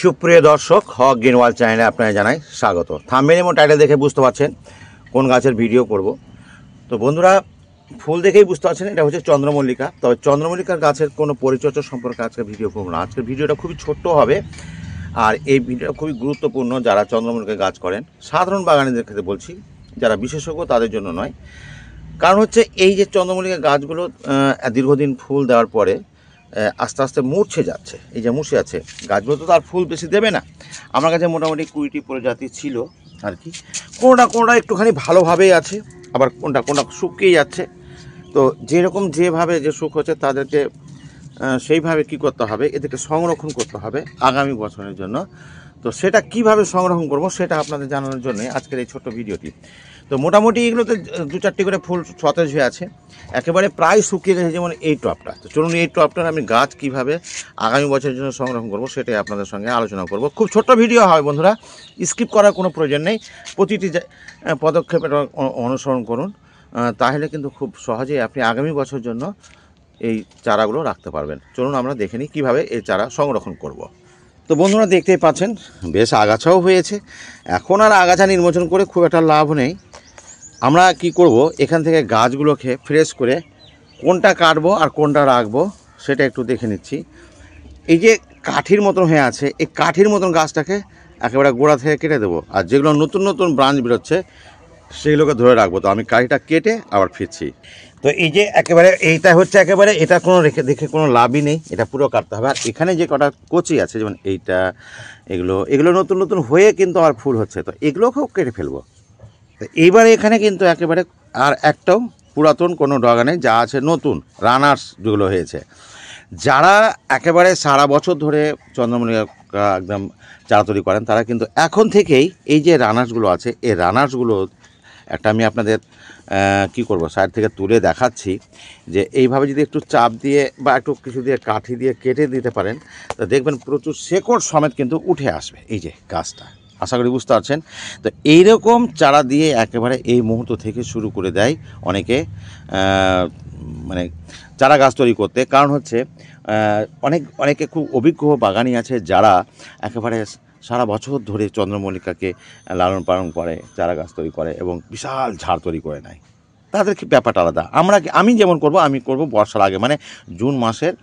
সুপ্রিয় দর্শক, হক গ্রিনওয়াল চ্যানেলে আপনারা জানাই স্বাগত। থাম্বনেল এবং টাইটেল দেখে বুঝতে পারছেন কোন গাছের ভিডিও করব। তো বন্ধুরা, ফুল দেখেই বুঝতে পারছেন এটা হচ্ছে চন্দ্রমল্লিকা। তবে চন্দ্রমল্লিকার গাছের কোনো পরিচর্যা সম্পর্কে আজকে ভিডিও করব না। আজকের ভিডিওটা খুবই ছোট্ট হবে, আর এই ভিডিওটা খুবই গুরুত্বপূর্ণ যারা চন্দ্রমল্লিকা গাছ করেন। সাধারণ বাগানীদের ক্ষেত্রে বলছি, যারা বিশেষজ্ঞ তাদের জন্য নয়। কারণ হচ্ছে এই যে চন্দ্রমল্লিকা গাছগুলো দীর্ঘদিন ফুল দেওয়ার পরে আস্তে আস্তে মূর্ছে যাচ্ছে। এই যে মূর্ছে যাচ্ছে গাছগুলো, তো তার ফুল বেশি দেবে না। আমার কাছে মোটামুটি 20টি প্রজাতি ছিল আর কি। কোনটা একটুখানি ভালোভাবেই আছে, আবার কোনটা শুকিয়ে যাচ্ছে। তো যেভাবে যে সুখ হচ্ছে তাদেরকে সেইভাবে কি করতে হবে, এদেরকে সংরক্ষণ করতে হবে আগামী বছরের জন্য। তো সেটা কিভাবে সংরক্ষণ করব সেটা আপনাদের জানানোর জন্য আজকের এই ছোট্ট ভিডিওটি। তো মোটামুটি এগুলোতে 2-4টি করে ফুল সতেজ হয়ে আছে, একেবারে প্রায় শুকিয়ে গেছে, যেমন এই টবটা। তো চলুন এই টবটার আমি গাছ কিভাবে আগামী বছরের জন্য সংরক্ষণ করব সেটাই আপনাদের সঙ্গে আলোচনা করব। খুব ছোট্ট ভিডিও হবে বন্ধুরা, স্কিপ করার কোনো প্রয়োজন নেই। প্রতিটি পদক্ষেপ অনুসরণ করুন, তাহলে কিন্তু খুব সহজেই আপনি আগামী বছরের জন্য এই চারাগুলো রাখতে পারবেন। চলুন আমরা দেখে নিই কীভাবে এই চারা সংরক্ষণ করব। তো বন্ধুরা, দেখতেই পাচ্ছেন বেশ আগাছাও হয়েছে। এখন আর আগাছা নির্বাচন করে খুব একটা লাভ নেই। আমরা কি করব, এখান থেকে গাছগুলোকে ফ্রেশ করে কোনটা কাটবো আর কোনটা রাখবো সেটা একটু দেখে নিচ্ছি। এই যে কাঠির মতন হয়ে আছে, এই কাঠির মতন গাছটাকে একেবারে গোড়া থেকে কেটে দেবো, আর যেগুলো নতুন নতুন ব্রাঞ্চ বেরোচ্ছে সেইগুলোকে ধরে রাখবো। তো আমি কাঠিটা কেটে আবার ফিরছি। তো এই যে একেবারে এইটা হচ্ছে একেবারে, এটা কোনো দেখে কোনো লাভই নেই, এটা পুরো কাটতে হবে। আর এখানে যে কটা কচি আছে, যেমন এইটা, এগুলো নতুন নতুন হয়ে কিন্তু আর ফুল হচ্ছে, তো এগুলোকেও কেটে ফেলবো। তো এইবারে এখানে কিন্তু একেবারে আর একটাও পুরাতন কোনো ডগা নেই, যা আছে নতুন রানার্স যেগুলো হয়েছে। যারা একেবারে সারা বছর ধরে চন্দ্রমল্লিকা একদম চারা তৈরি করেন, তারা কিন্তু এখন থেকেই এই যে রানার্সগুলো আছে, এই রানার্সগুলো একটা আমি আপনাদের কি করব, সাইড থেকে তুলে দেখাচ্ছি। যে এইভাবে যদি একটু চাপ দিয়ে বা একটু কিছু দিয়ে কাঠি দিয়ে কেটে দিতে পারেন, তো দেখবেন প্রচুর শেকড় সমেত কিন্তু উঠে আসবে এই যে গাছটা। আশা করি বুঝতে পারছেন। তো এইরকম চারা দিয়ে একেবারে এই মুহূর্ত থেকে শুরু করে দেয় অনেকে, মানে চারা গাছ তৈরি করতে। কারণ হচ্ছে অনেকে খুব অভিজ্ঞ বাগানি আছে, যারা একেবারে সারা বছর ধরে চন্দ্রমল্লিকাকে লালন পালন করে, চারা গাছ তৈরি করে এবং বিশাল ঝাড় তৈরি করে নেয়। তাদের কি ব্যাপারটা আলাদা। আমি যেমন আমি করব বর্ষার আগে, মানে জুন মাসের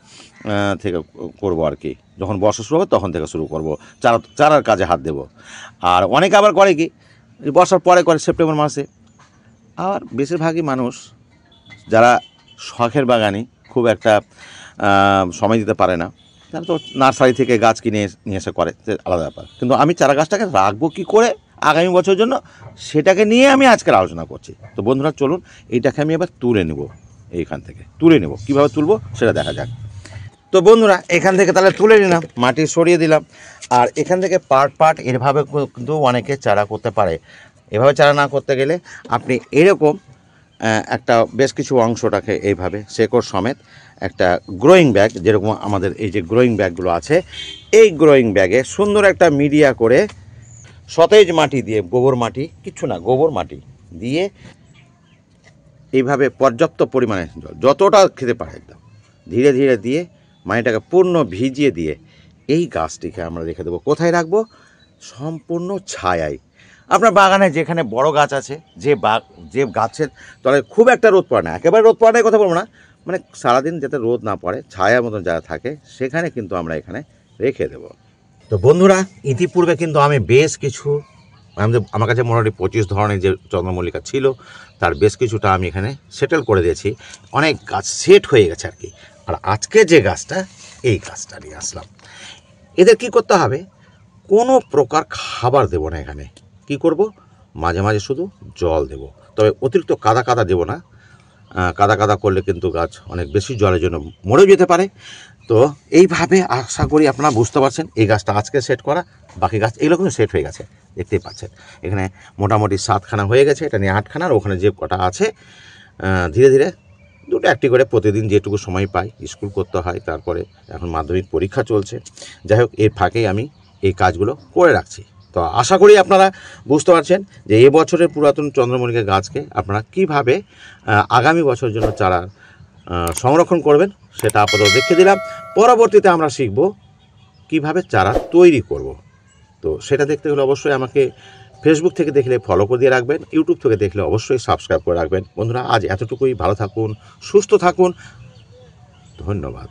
থেকে করব আর কি। যখন বর্ষা শুরু হবে তখন থেকে শুরু করব চারার কাজে হাত দেব। আর অনেকে আবার করে কি, বর্ষার পরে করে সেপ্টেম্বর মাসে। আর বেশিরভাগই মানুষ যারা শখের বাগানি, খুব একটা সময় দিতে পারে না, তারা তো নার্সারি থেকে গাছ কিনে নিয়ে এসে করে, আলাদা ব্যাপার। কিন্তু আমি চারা গাছটাকে রাখবো কী করে আগামী বছরের জন্য, সেটাকে নিয়ে আমি আজকের আলোচনা করছি। তো বন্ধুরা চলুন, এইটাকে আমি এবার তুলে নেব, এইখান থেকে তুলে নেব। কীভাবে তুলবো সেটা দেখা যাক। তো বন্ধুরা, এখান থেকে তাহলে তুলে নিলাম, মাটি সরিয়ে দিলাম। আর এখান থেকে পার্ট এভাবে কিন্তু অনেকে চারা করতে পারে। এভাবে চারা না করতে গেলে আপনি এরকম একটা বেশ কিছু অংশটাকে এইভাবে শেকড় সমেত একটা গ্রোয়িং ব্যাগ, যেরকম আমাদের এই যে গ্রোয়িং ব্যাগগুলো আছে, এই গ্রোয়িং ব্যাগে সুন্দর একটা মিডিয়া করে সতেজ মাটি দিয়ে, গোবর মাটি, কিচ্ছু না, গোবর মাটি দিয়ে এইভাবে পর্যাপ্ত পরিমাণে জল, যতটা খেতে পারে একদম ধীরে ধীরে দিয়ে মাটিটাকে পূর্ণ ভিজিয়ে দিয়ে এই গাছটিকে আমরা রেখে দেবো। কোথায় রাখবো? সম্পূর্ণ ছায়ায়। আপনার বাগানে যেখানে বড় গাছ আছে, যে গাছের তলায় খুব একটা রোদ পড়ে না, একেবারে রোদ পড়ে না কথা বলবো না, মানে সারাদিন যাতে রোদ না পড়ে, ছায়ার মতন যারা থাকে, সেখানে কিন্তু আমরা এখানে রেখে দেব। তো বন্ধুরা, ইতিপূর্বে কিন্তু আমি বেশ কিছু, আমার কাছে মোটামুটি 25 ধরনের যে চন্দ্রমল্লিকা ছিল, তার বেশ কিছুটা আমি এখানে সেটেল করে দিয়েছি। অনেক গাছ সেট হয়ে গেছে আর কি। আর আজকে যে গাছটা, এই গাছটা নিয়ে আসলাম। এদের কি করতে হবে, কোনো প্রকার খাবার দেব না এখানে। কি করব, মাঝে মাঝে শুধু জল দেব, তবে অতিরিক্ত কাদা দেব না। কাদা করলে কিন্তু গাছ অনেক বেশি জলের জন্য মরেও যেতে পারে। তো এইভাবে আশা করি আপনারা বুঝতে পারছেন। এই গাছটা আজকে সেট করা, বাকি গাছ এগুলো কিন্তু সেট হয়ে গেছে, দেখতেই পাচ্ছেন। এখানে মোটামুটি 7খানা হয়ে গেছে, এটা নিয়ে 8খানা, আর ওখানে যে কটা আছে ধীরে ধীরে 2-1টি করে প্রতিদিন যেটুকু সময় পাই, স্কুল করতে হয়, তারপরে এখন মাধ্যমিক পরীক্ষা চলছে। যাই হোক, এর ফাঁকেই আমি এই কাজগুলো করে রাখছি। তো আশা করি আপনারা বুঝতে পারছেন যে এবছরের পুরাতন চন্দ্রমল্লিকা গাছকে আপনারা কীভাবে আগামী বছরের জন্য চারা সংরক্ষণ করবেন, সেটা আপাতত দেখিয়ে দিলাম। পরবর্তীতে আমরা শিখব কিভাবে চারা তৈরি করব। তো সেটা দেখতে হলে অবশ্যই আমাকে ফেসবুক থেকে দেখলে ফলো করে দিয়ে রাখবেন, ইউটিউব থেকে দেখলে অবশ্যই সাবস্ক্রাইব করে রাখবেন। বন্ধুরা আজ এতটুকুই, ভালো থাকুন, সুস্থ থাকুন, ধন্যবাদ।